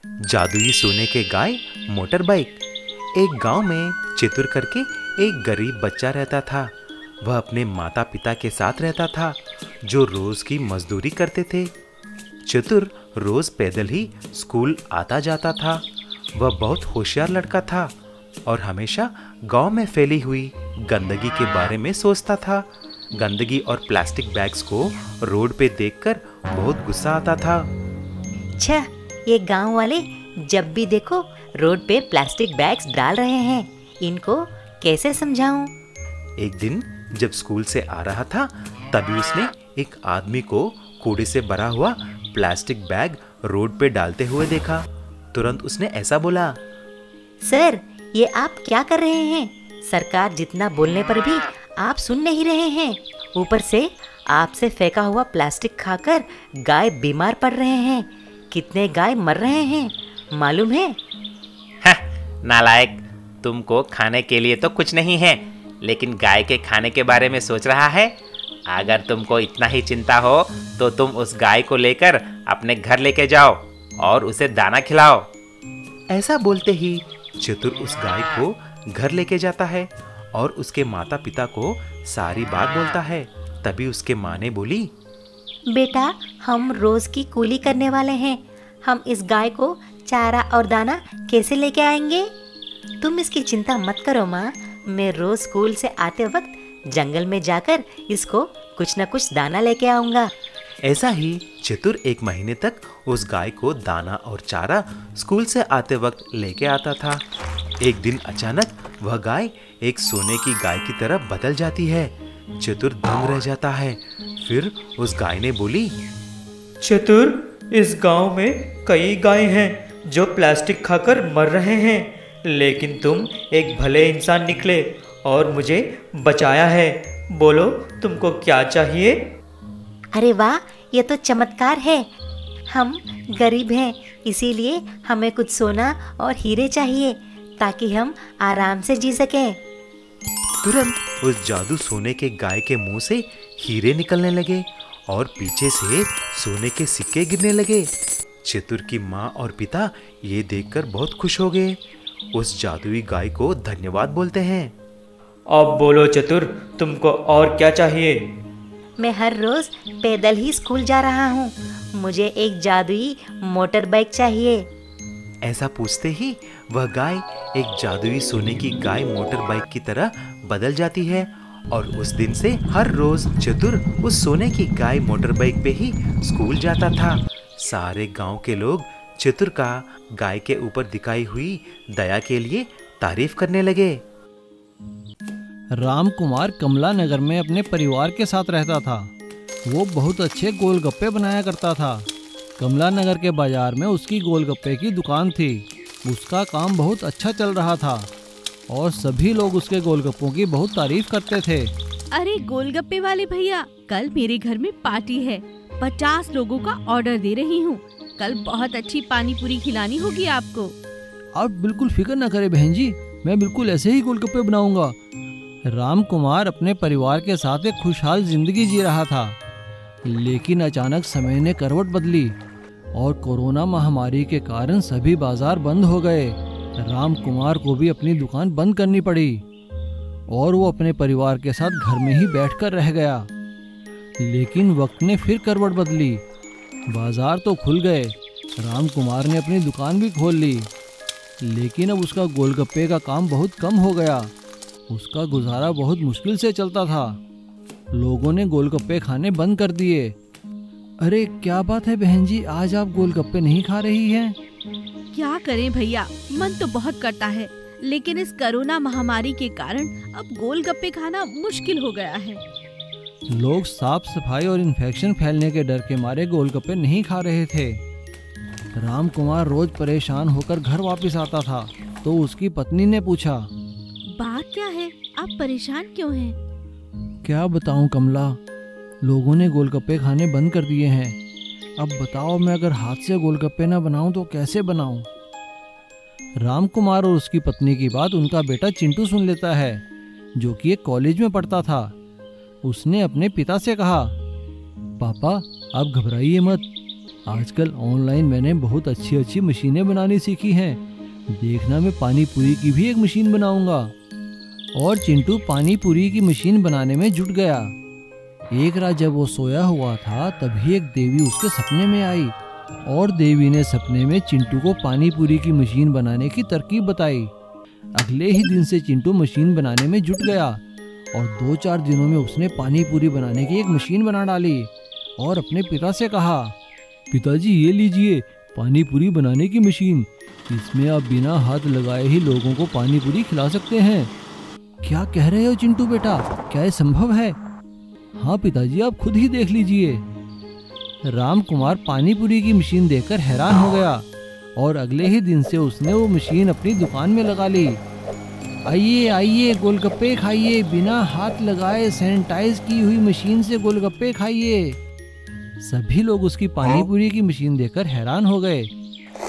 जादुई सोने के गाय मोटर बाइक। एक गांव में चतुर करके एक गरीब बच्चा रहता था। वह अपने माता पिता के साथ रहता था, जो रोज की मजदूरी करते थे। चतुर रोज पैदल ही स्कूल आता जाता था। वह बहुत होशियार लड़का था और हमेशा गांव में फैली हुई गंदगी के बारे में सोचता था। गंदगी और प्लास्टिक बैग्स को रोड पे देखकर बहुत गुस्सा आता था। छह, ये गांव वाले जब भी देखो रोड पे प्लास्टिक बैग्स डाल रहे हैं, इनको कैसे समझाऊं? एक दिन जब स्कूल से आ रहा था, तभी उसने एक आदमी को कूड़े से भरा हुआ प्लास्टिक बैग रोड पे डालते हुए देखा। तुरंत उसने ऐसा बोला, सर, ये आप क्या कर रहे हैं? सरकार जितना बोलने पर भी आप सुन नहीं रहे हैं। ऊपर से आपसे फेंका हुआ प्लास्टिक खाकर गाय बीमार पड़ रहे हैं। कितने गाय मर रहे हैं मालूम है? नालायक, तुमको खाने के लिए तो कुछ नहीं है, लेकिन गाय के खाने के बारे में सोच रहा है। अगर तुमको इतना ही चिंता हो तो तुम उस गाय को लेकर अपने घर लेके जाओ और उसे दाना खिलाओ। ऐसा बोलते ही चतुर उस गाय को घर लेके जाता है और उसके माता पिता को सारी बात बोलता है। तभी उसके माँ ने बोली, बेटा, हम रोज की कूली करने वाले हैं। हम इस गाय को चारा और दाना कैसे लेके आएंगे? तुम इसकी चिंता मत करो माँ। मैं रोज स्कूल से आते वक्त जंगल में जाकर इसको कुछ न कुछ दाना लेके आऊंगा। ऐसा ही चतुर 1 महीने तक उस गाय को दाना और चारा स्कूल से आते वक्त लेके आता था। एक दिन अचानक वह गाय एक सोने की गाय की तरह बदल जाती है। चतुर दंग रह जाता है। फिर उस गाय ने बोली, चतुर, इस गांव में कई गाय हैं जो प्लास्टिक खाकर मर रहे हैं, लेकिन तुम एक भले इंसान निकले और मुझे बचाया है। बोलो, तुमको क्या चाहिए? अरे वाह, ये तो चमत्कार है। हम गरीब हैं, इसीलिए हमें कुछ सोना और हीरे चाहिए ताकि हम आराम से जी सकें। तुरंत उस जादू सोने के गाय के मुंह से हीरे निकलने लगे और पीछे से सोने के सिक्के गिरने लगे। चतुर की माँ और पिता ये देखकर बहुत खुश हो गए। उस जादुई गाय को धन्यवाद बोलते हैं। अब बोलो चतुर, तुमको और क्या चाहिए? मैं हर रोज पैदल ही स्कूल जा रहा हूँ। मुझे एक जादुई मोटर बाइक चाहिए। ऐसा पूछते ही वह गाय एक जादुई सोने की गाय मोटर बाइक की तरह बदल जाती है और उस दिन से हर रोज चतुर उस सोने की गाय मोटर बाइक पे ही स्कूल जाता था। सारे गांव के लोग चतुर का गाय के ऊपर दिखाई हुई दया के लिए तारीफ करने लगे। राम कुमार कमला नगर में अपने परिवार के साथ रहता था। वो बहुत अच्छे गोलगप्पे बनाया करता था। कमला नगर के बाजार में उसकी गोलगप्पे की दुकान थी। उसका काम बहुत अच्छा चल रहा था और सभी लोग उसके गोलगप्पों की बहुत तारीफ करते थे। अरे गोलगप्पे वाले भैया, कल मेरे घर में पार्टी है। 50 लोगों का ऑर्डर दे रही हूँ। कल बहुत अच्छी पानी पूरी खिलानी होगी आपको। आप बिल्कुल फिक्र न करें बहन जी, मैं बिल्कुल ऐसे ही गोलगप्पे बनाऊंगा। राम कुमार अपने परिवार के साथ एक खुशहाल जिंदगी जी रहा था, लेकिन अचानक समय ने करवट बदली और कोरोना महामारी के कारण सभी बाजार बंद हो गए। राम कुमार को भी अपनी दुकान बंद करनी पड़ी और वो अपने परिवार के साथ घर में ही बैठकर रह गया। लेकिन वक्त ने फिर करवट बदली। बाजार तो खुल गए, राम कुमार ने अपनी दुकान भी खोल ली, लेकिन अब उसका गोलगप्पे का काम बहुत कम हो गया। उसका गुजारा बहुत मुश्किल से चलता था। लोगों ने गोलगप्पे खाने बंद कर दिए। अरे क्या बात है बहन जी, आज आप गोलगप्पे नहीं खा रही हैं? क्या करें भैया, मन तो बहुत करता है, लेकिन इस कोरोना महामारी के कारण अब गोलगप्पे खाना मुश्किल हो गया है। लोग साफ सफाई और इन्फेक्शन फैलने के डर के मारे गोलगप्पे नहीं खा रहे थे। राम कुमार रोज परेशान होकर घर वापस आता था तो उसकी पत्नी ने पूछा, बात क्या है, आप परेशान क्यों हैं? क्या बताऊं कमला, लोगों ने गोलगप्पे खाने बंद कर दिए हैं। अब बताओ, मैं अगर हाथ से गोलगप्पे ना बनाऊं तो कैसे बनाऊं? राम कुमार और उसकी पत्नी की बात उनका बेटा चिंटू सुन लेता है, जो कि एक कॉलेज में पढ़ता था। उसने अपने पिता से कहा, पापा आप घबराइए मत, आजकल ऑनलाइन मैंने बहुत अच्छी अच्छी मशीनें बनानी सीखी हैं। देखना, मैं पानी पूरी की भी एक मशीन बनाऊंगा। और चिंटू पानी पूरी की मशीन बनाने में जुट गया। एक रात जब वो सोया हुआ था तभी एक देवी उसके सपने में आई और देवी ने सपने में चिंटू को पानी पूरी की मशीन बनाने की तरकीब बताई। अगले ही दिन से चिंटू मशीन बनाने में जुट गया और 2-4 दिनों में उसने पानी पूरी बनाने की एक मशीन बना डाली और अपने पिता से कहा, पिताजी ये लीजिए पानी पूरी बनाने की मशीन, इसमें आप बिना हाथ लगाए ही लोगों को पानी पूरी खिला सकते हैं। क्या कह रहे हो चिंटू बेटा, क्या ये संभव है? हाँ पिताजी, आप खुद ही देख लीजिए। राम कुमार पानी पूरी की मशीन देखकर हैरान हो गया और अगले ही दिन से उसने वो मशीन अपनी दुकान में लगा ली। आइए आइए गोलगप्पे खाइए, बिना हाथ लगाए सैनिटाइज की हुई मशीन से गोलगप्पे खाइए। सभी लोग उसकी पानी पूरी की मशीन देखकर हैरान हो गए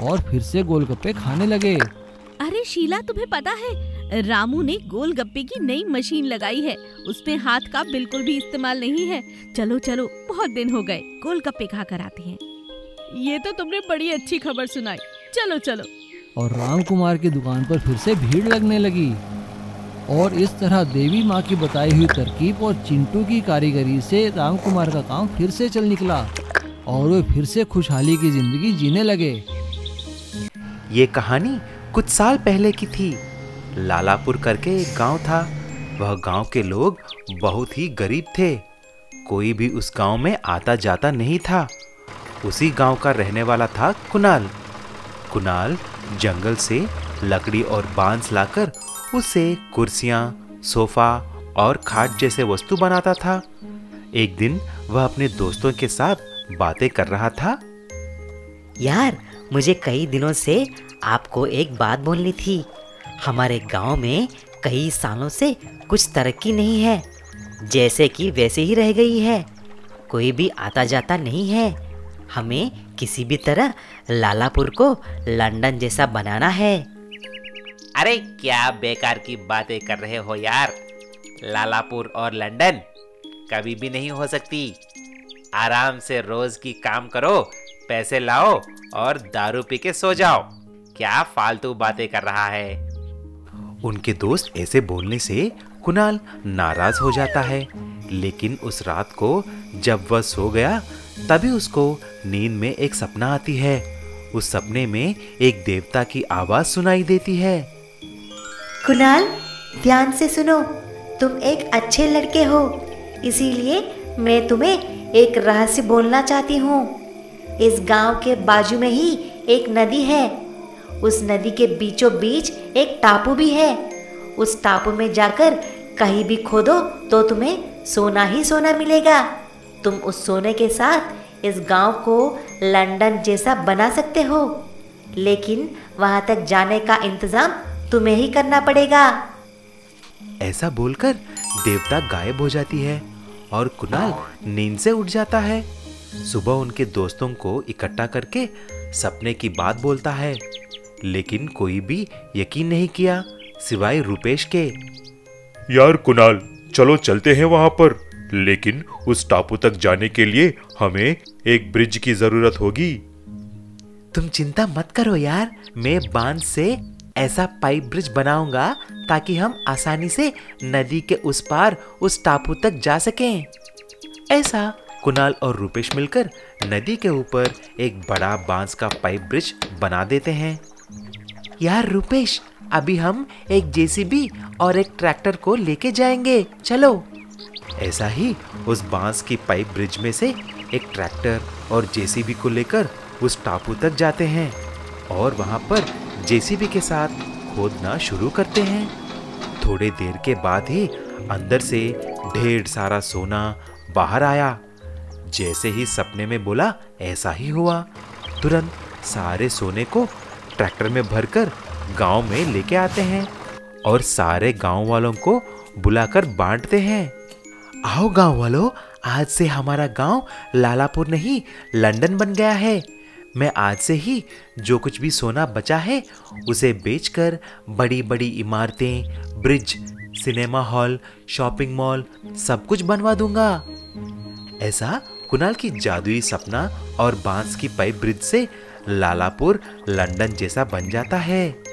और फिर से गोलगप्पे खाने लगे। अरे शीला, तुम्हें पता है रामू ने गोलगप्पे की नई मशीन लगाई है। उसमें हाथ का बिल्कुल भी इस्तेमाल नहीं है। चलो चलो, बहुत दिन हो गए, गोलगप्पे खा कर आते हैं। ये तो तुमने बड़ी अच्छी खबर सुनाई, चलो चलो। और राम कुमार की दुकान पर फिर से भीड़ लगने लगी और इस तरह देवी माँ की बताई हुई तरकीब और चिंटू की कारीगरी से राम कुमार का काम फिर से चल निकला और वे फिर से खुशहाली की जिंदगी जीने लगे। ये कहानी कुछ साल पहले की थी। लालापुर करके एक गांव था। वह गांव के लोग बहुत ही गरीब थे। कोई भी उस गांव में आता जाता नहीं था। उसी गांव का रहने वाला था कुणाल। कुणाल जंगल से लकड़ी और बांस लाकर उससे कुर्सियां, सोफा और खाट जैसे वस्तु बनाता था। एक दिन वह अपने दोस्तों के साथ बातें कर रहा था। यार, मुझे कई दिनों से आपको एक बात बोलनी थी। हमारे गांव में कई सालों से कुछ तरक्की नहीं है, जैसे कि वैसे ही रह गई है। कोई भी आता जाता नहीं है। हमें किसी भी तरह लालापुर को लंदन जैसा बनाना है। अरे क्या बेकार की बातें कर रहे हो यार। लालापुर और लंदन कभी भी नहीं हो सकती। आराम से रोज की काम करो, पैसे लाओ और दारू पी के सो जाओ। क्या फालतू बातें कर रहा है। उनके दोस्त ऐसे बोलने से कुणाल नाराज हो जाता है। लेकिन उस रात को जब वह सो गया तभी उसको नींद में एक सपना आती है। उस सपने में एक देवता की आवाज सुनाई देती है। कुणाल, ध्यान से सुनो। तुम एक अच्छे लड़के हो, इसीलिए मैं तुम्हें एक रहस्य बोलना चाहती हूँ। इस गांव के बाजू में ही एक नदी है। उस नदी के बीचों बीच एक टापू भी है। उस टापू में जाकर कहीं भी खोदो तो तुम्हें सोना ही सोना मिलेगा। तुम उस सोने के साथ इस गांव को लंदन जैसा बना सकते हो, लेकिन वहां तक जाने का इंतजाम तुम्हें ही करना पड़ेगा। ऐसा बोलकर देवता गायब हो जाती है और कुणाल नींद से उठ जाता है। सुबह उनके दोस्तों को इकट्ठा करके सपने की बात बोलता है, लेकिन कोई भी यकीन नहीं किया सिवाय रुपेश के। यार कुणाल, चलो चलते हैं वहां पर, लेकिन उस टापू तक जाने के लिए हमें एक ब्रिज की जरूरत होगी। तुम चिंता मत करो यार, मैं बांस से ऐसा पाइप ब्रिज बनाऊंगा ताकि हम आसानी से नदी के उस पार उस टापू तक जा सकें। ऐसा कुणाल और रुपेश मिलकर नदी के ऊपर एक बड़ा बांस का पाइप ब्रिज बना देते हैं। यार रुपेश, अभी हम एक जेसीबी और एक ट्रैक्टर को लेके जाएंगे, चलो। ऐसा ही उस बांस की पाइप ब्रिज में से एक ट्रैक्टर और जेसीबी को लेकर उस टापू तक जाते हैं और वहां पर जेसीबी के साथ खोदना शुरू करते हैं। थोड़ी देर के बाद ही अंदर से ढेर सारा सोना बाहर आया। जैसे ही सपने में बोला ऐसा ही हुआ। तुरंत सारे सोने को ट्रैक्टर में भरकर गांव में लेके आते हैं और सारे गांव वालों को बुलाकर बांटते हैं। आओ गांव वालों, आज से हमारा गांव लालापुर नहीं लंदन बन गया है। मैं आज से ही जो कुछ भी सोना बचा है उसे बेचकर बड़ी बड़ी इमारतें, bridge, cinema hall, shopping mall सब कुछ बनवा दूंगा। ऐसा कुणाल की जादुई सपना और बांस की पाइप ब्रिज से लालापुर लंदन जैसा बन जाता है।